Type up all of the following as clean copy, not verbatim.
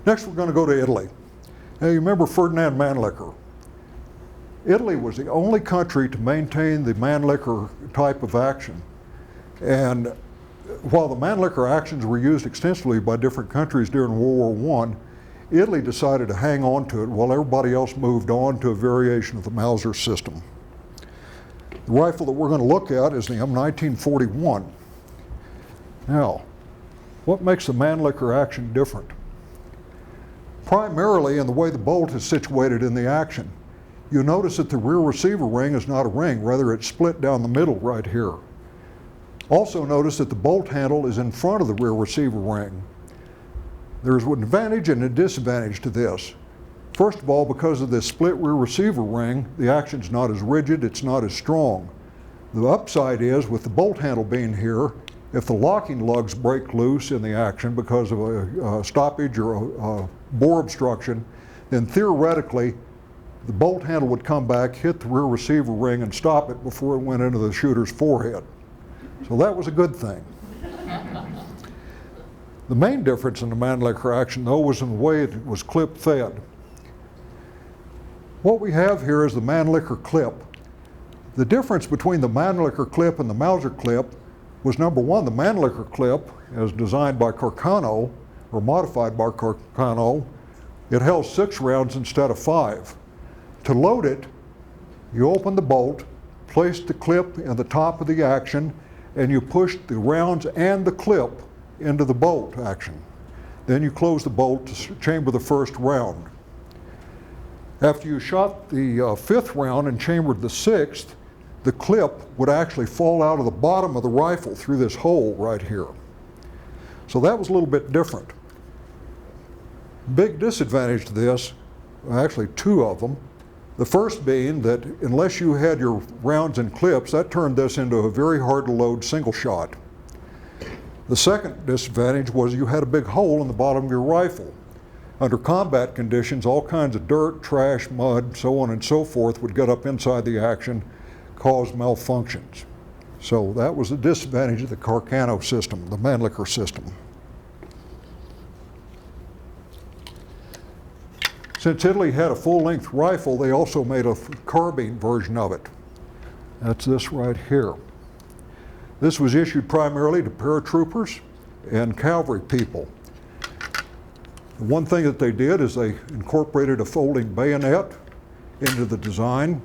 Next we're going to go to Italy. Now you remember Ferdinand Mannlicher. Italy was the only country to maintain the Mannlicher type of action. And while the Mannlicher actions were used extensively by different countries during World War I, Italy decided to hang on to it while everybody else moved on to a variation of the Mauser system. The rifle that we're going to look at is the M1941. Now, what makes the Mannlicher action different? Primarily in the way the bolt is situated in the action. You notice that the rear receiver ring is not a ring, rather it's split down the middle right here. Also notice that the bolt handle is in front of the rear receiver ring. There's an advantage and a disadvantage to this. First of all, because of this split rear receiver ring, the action's not as rigid, it's not as strong. The upside is, with the bolt handle being here, if the locking lugs break loose in the action because of a stoppage or a bore obstruction, then theoretically, the bolt handle would come back, hit the rear receiver ring, and stop it before it went into the shooter's forehead. So that was a good thing. The main difference in the Mannlicher action, though, was in the way it was clip fed. What we have here is the Mannlicher clip. The difference between the Mannlicher clip and the Mauser clip was, number one, the Mannlicher clip, as designed by Carcano, or modified by Carcano, it held 6 rounds instead of 5. To load it, you open the bolt, place the clip in the top of the action, and you push the rounds and the clip into the bolt action. Then you close the bolt to chamber the first round. After you shot the 5th round and chambered the 6th, the clip would actually fall out of the bottom of the rifle through this hole right here. So that was a little bit different. Big disadvantage to this, actually 2 of them. The first being that unless you had your rounds and clips, that turned this into a very hard to load single shot. The second disadvantage was you had a big hole in the bottom of your rifle. Under combat conditions, all kinds of dirt, trash, mud, so on and so forth would get up inside the action, cause malfunctions. So that was the disadvantage of the Carcano system, the Mannlicher system. Since Italy had a full-length rifle, they also made a carbine version of it. That's this right here. This was issued primarily to paratroopers and cavalry people. The one thing that they did is they incorporated a folding bayonet into the design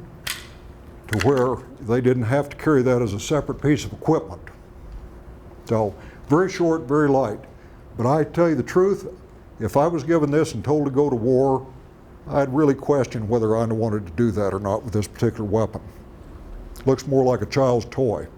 to where they didn't have to carry that as a separate piece of equipment. So very short, very light. But I tell you the truth, if I was given this and told to go to war, I'd really question whether I wanted to do that or not with this particular weapon. Looks more like a child's toy.